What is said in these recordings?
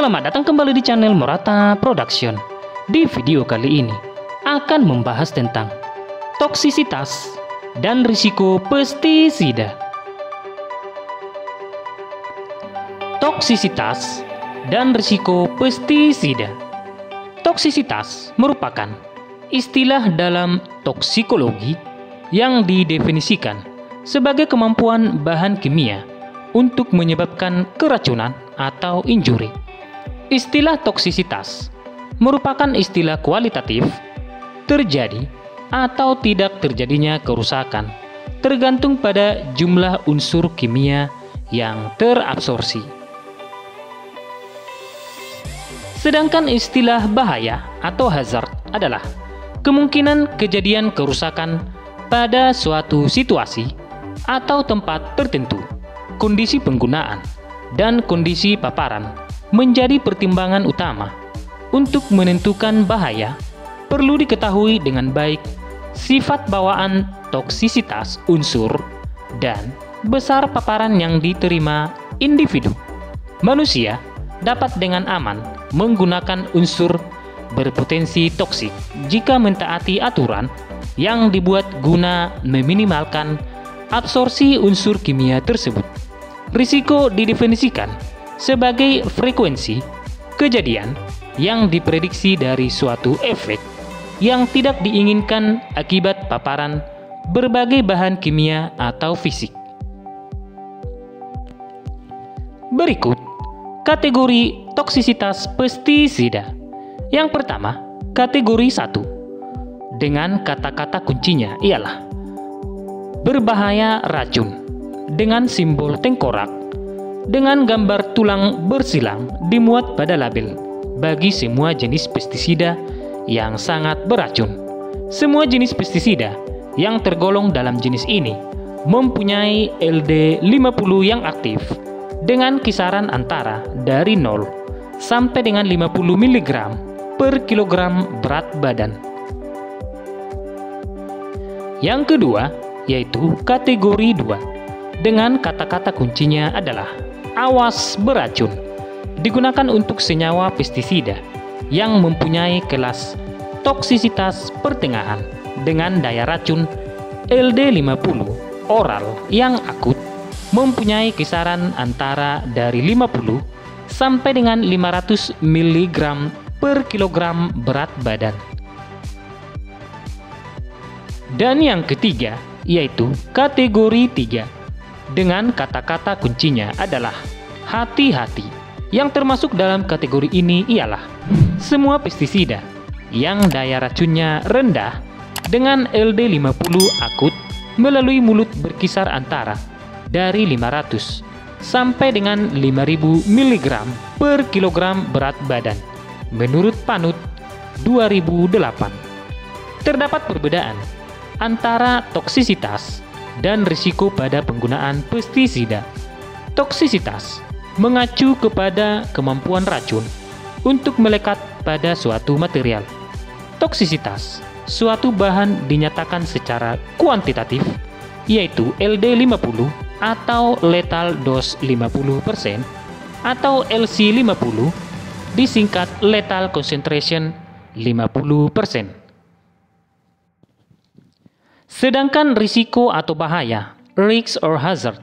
Selamat datang kembali di channel Morata Production. Di video kali ini akan membahas tentang toksisitas dan risiko pestisida. Toksisitas dan risiko pestisida. Toksisitas merupakan istilah dalam toksikologi yang didefinisikan sebagai kemampuan bahan kimia untuk menyebabkan keracunan atau injuri. Istilah toksisitas merupakan istilah kualitatif, terjadi atau tidak terjadinya kerusakan tergantung pada jumlah unsur kimia yang terabsorpsi. Sedangkan istilah bahaya atau hazard adalah kemungkinan kejadian kerusakan pada suatu situasi atau tempat tertentu. Kondisi penggunaan dan kondisi paparan menjadi pertimbangan utama. Untuk menentukan bahaya, perlu diketahui dengan baik sifat bawaan toksisitas unsur dan besar paparan yang diterima individu. Manusia dapat dengan aman menggunakan unsur berpotensi toksik jika mentaati aturan yang dibuat guna meminimalkan absorpsi unsur kimia tersebut. Risiko didefinisikan sebagai frekuensi kejadian yang diprediksi dari suatu efek yang tidak diinginkan akibat paparan berbagai bahan kimia atau fisik. Berikut kategori toksisitas pestisida. Yang pertama, kategori 1. Dengan kata-kata kuncinya ialah berbahaya racun dengan simbol tengkorak dengan gambar tulang bersilang dimuat pada label bagi semua jenis pestisida yang sangat beracun. Semua jenis pestisida yang tergolong dalam jenis ini mempunyai LD50 yang aktif dengan kisaran antara dari 0 sampai dengan 50 mg per kilogram berat badan. Yang kedua yaitu kategori 2 dengan kata-kata kuncinya adalah awas beracun. Digunakan untuk senyawa pestisida yang mempunyai kelas toksisitas pertengahan dengan daya racun LD50 oral yang akut mempunyai kisaran antara dari 50 sampai dengan 500 mg per kilogram berat badan. Dan yang ketiga yaitu kategori 3 dengan kata-kata kuncinya adalah hati-hati. Yang termasuk dalam kategori ini ialah semua pestisida yang daya racunnya rendah dengan LD50 akut melalui mulut berkisar antara dari 500 sampai dengan 5000 mg per kilogram berat badan menurut PANUT 2008. Terdapat perbedaan antara toksisitas dan risiko pada penggunaan pestisida. Toksisitas mengacu kepada kemampuan racun untuk melekat pada suatu material. Toksisitas suatu bahan dinyatakan secara kuantitatif, yaitu LD50 atau lethal dose 50% atau LC50 disingkat lethal concentration 50%. Sedangkan risiko atau bahaya, risk or hazard,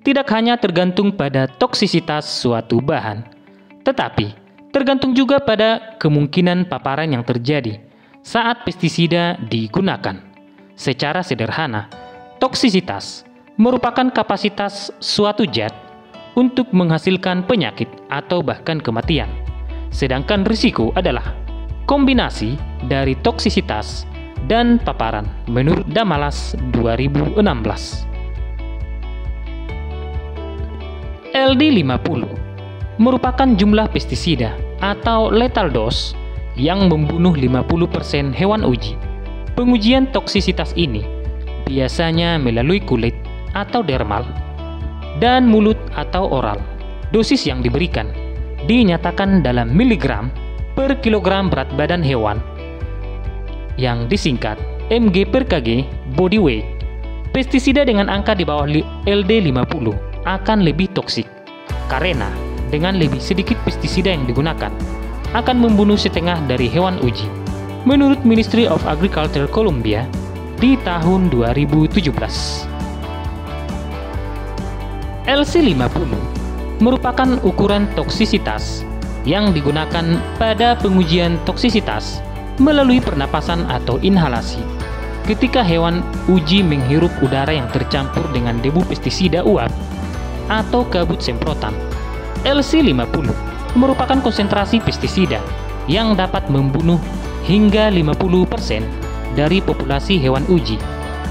tidak hanya tergantung pada toksisitas suatu bahan, tetapi tergantung juga pada kemungkinan paparan yang terjadi saat pestisida digunakan. Secara sederhana, toksisitas merupakan kapasitas suatu zat untuk menghasilkan penyakit atau bahkan kematian. Sedangkan risiko adalah kombinasi dari toksisitas dan paparan menurut Damalas 2016. LD50 merupakan jumlah pestisida atau lethal dose yang membunuh 50% hewan uji. Pengujian toksisitas ini biasanya melalui kulit atau dermal dan mulut atau oral. Dosis yang diberikan dinyatakan dalam miligram per kilogram berat badan hewan yang disingkat mg per kg body weight. Pestisida dengan angka di bawah LD50 akan lebih toksik karena dengan lebih sedikit pestisida yang digunakan akan membunuh setengah dari hewan uji, menurut Ministry of Agriculture Colombia di tahun 2017. LC50 merupakan ukuran toksisitas yang digunakan pada pengujian toksisitas melalui pernapasan atau inhalasi ketika hewan uji menghirup udara yang tercampur dengan debu pestisida uap atau kabut semprotan. LC50 merupakan konsentrasi pestisida yang dapat membunuh hingga 50% dari populasi hewan uji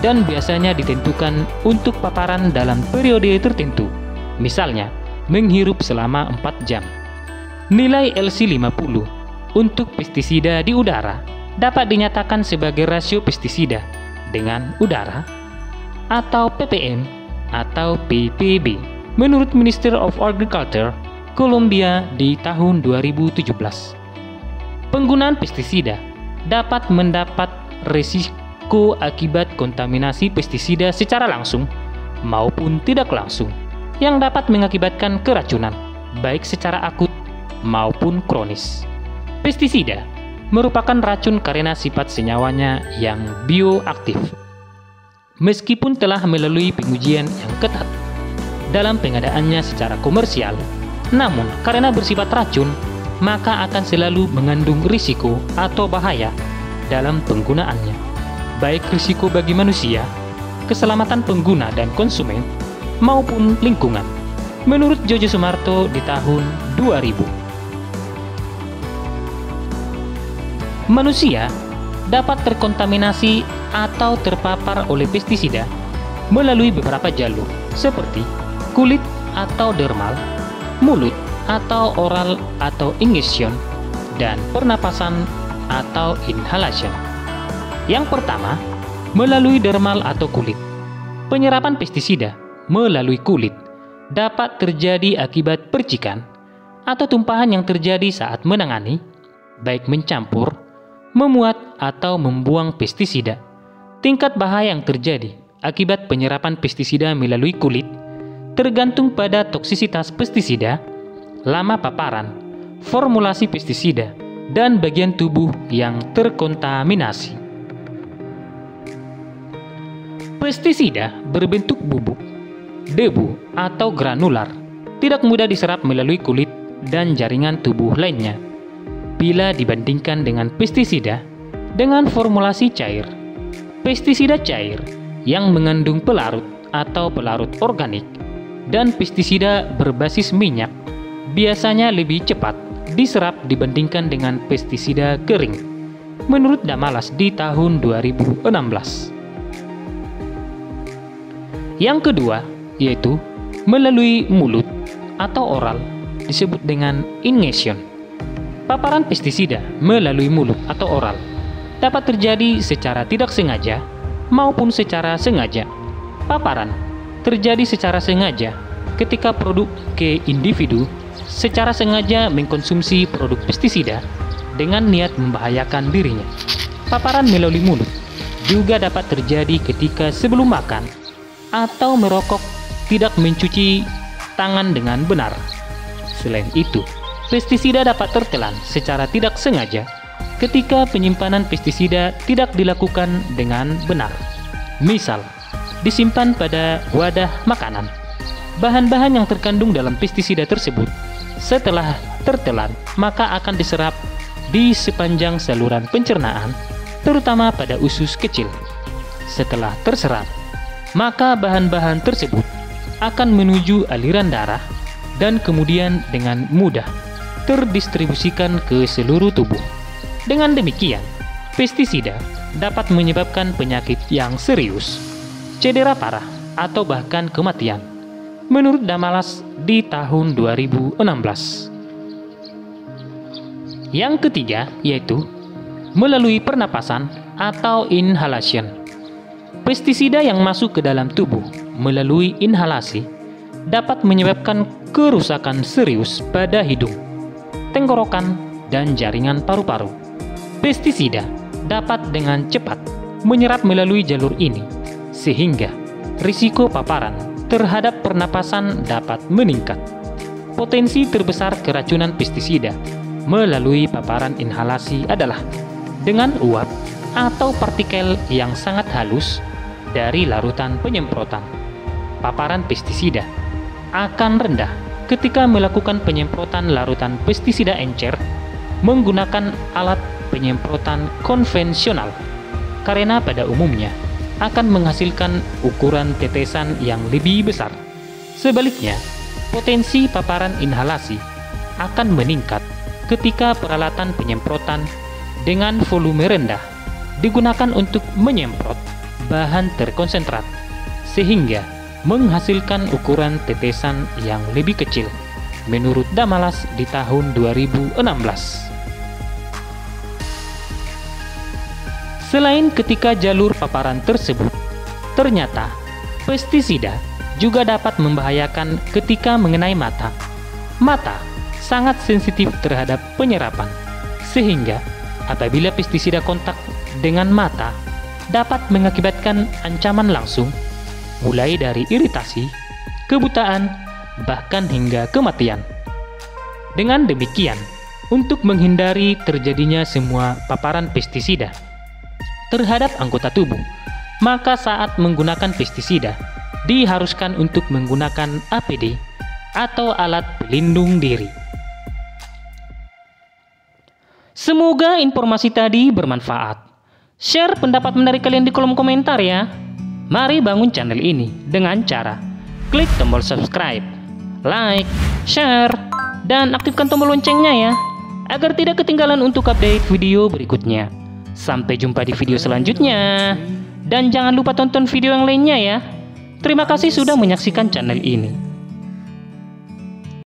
dan biasanya ditentukan untuk paparan dalam periode tertentu, misalnya menghirup selama 4 jam. Nilai LC50 untuk pestisida di udara dapat dinyatakan sebagai rasio pestisida dengan udara atau ppm atau ppb menurut Ministry of Agriculture Colombia di tahun 2017. Penggunaan pestisida dapat mendapat risiko akibat kontaminasi pestisida secara langsung maupun tidak langsung yang dapat mengakibatkan keracunan baik secara akut maupun kronis. Pestisida merupakan racun karena sifat senyawanya yang bioaktif. Meskipun telah melalui pengujian yang ketat dalam pengadaannya secara komersial, namun karena bersifat racun, maka akan selalu mengandung risiko atau bahaya dalam penggunaannya, baik risiko bagi manusia, keselamatan pengguna dan konsumen, maupun lingkungan, menurut Jojo Sumarto di tahun 2000. Manusia dapat terkontaminasi atau terpapar oleh pestisida melalui beberapa jalur seperti kulit atau dermal, mulut atau oral atau ingestion, dan pernapasan atau inhalation. Yang pertama, melalui dermal atau kulit. Penyerapan pestisida melalui kulit dapat terjadi akibat percikan atau tumpahan yang terjadi saat menangani, baik mencampur, memuat, atau membuang pestisida. Tingkat bahaya yang terjadi akibat penyerapan pestisida melalui kulit tergantung pada toksisitas pestisida, lama paparan, formulasi pestisida, dan bagian tubuh yang terkontaminasi. Pestisida berbentuk bubuk, debu, atau granular, tidak mudah diserap melalui kulit dan jaringan tubuh lainnya bila dibandingkan dengan pestisida dengan formulasi cair. Pestisida cair yang mengandung pelarut atau pelarut organik dan pestisida berbasis minyak biasanya lebih cepat diserap dibandingkan dengan pestisida kering, menurut Damalas di tahun 2016. Yang kedua yaitu melalui mulut atau oral, disebut dengan ingestion. Paparan pestisida melalui mulut atau oral dapat terjadi secara tidak sengaja maupun secara sengaja. Paparan terjadi secara sengaja ketika produk ke individu secara sengaja mengkonsumsi produk pestisida dengan niat membahayakan dirinya. Paparan melalui mulut juga dapat terjadi ketika sebelum makan atau merokok tidak mencuci tangan dengan benar. Selain itu, pestisida dapat tertelan secara tidak sengaja ketika penyimpanan pestisida tidak dilakukan dengan benar. Misal, disimpan pada wadah makanan. Bahan-bahan yang terkandung dalam pestisida tersebut setelah tertelan maka akan diserap di sepanjang saluran pencernaan, terutama pada usus kecil. Setelah terserap, maka bahan-bahan tersebut akan menuju aliran darah dan kemudian dengan mudah terdistribusikan ke seluruh tubuh. Dengan demikian, pestisida dapat menyebabkan penyakit yang serius, cedera parah, atau bahkan kematian, menurut Damalas di tahun 2016. Yang ketiga yaitu melalui pernapasan atau inhalation. Pestisida yang masuk ke dalam tubuh melalui inhalasi dapat menyebabkan kerusakan serius pada hidung, tenggorokan, dan jaringan paru-paru. Pestisida dapat dengan cepat menyerap melalui jalur ini, sehingga risiko paparan terhadap pernapasan dapat meningkat. potensi terbesar keracunan pestisida melalui paparan inhalasi adalah dengan uap atau partikel yang sangat halus dari larutan penyemprotan. Paparan pestisida akan rendah ketika melakukan penyemprotan larutan pestisida encer menggunakan alat penyemprotan konvensional, karena pada umumnya akan menghasilkan ukuran tetesan yang lebih besar. Sebaliknya, potensi paparan inhalasi akan meningkat ketika peralatan penyemprotan dengan volume rendah digunakan untuk menyemprot bahan terkonsentrat, sehingga menghasilkan ukuran tetesan yang lebih kecil, menurut Damalas di tahun 2016. Selain ketika jalur paparan tersebut, ternyata pestisida juga dapat membahayakan ketika mengenai mata. Mata sangat sensitif terhadap penyerapan, sehingga apabila pestisida kontak dengan mata dapat mengakibatkan ancaman langsung, mulai dari iritasi, kebutaan, bahkan hingga kematian. Dengan demikian, untuk menghindari terjadinya semua paparan pestisida terhadap anggota tubuh, maka saat menggunakan pestisida diharuskan untuk menggunakan APD atau alat pelindung diri. Semoga informasi tadi bermanfaat. Share pendapat menarik kalian di kolom komentar ya. Mari bangun channel ini dengan cara klik tombol subscribe, like, share, dan aktifkan tombol loncengnya ya, agar tidak ketinggalan untuk update video berikutnya. Sampai jumpa di video selanjutnya. Dan jangan lupa tonton video yang lainnya ya. Terima kasih sudah menyaksikan channel ini.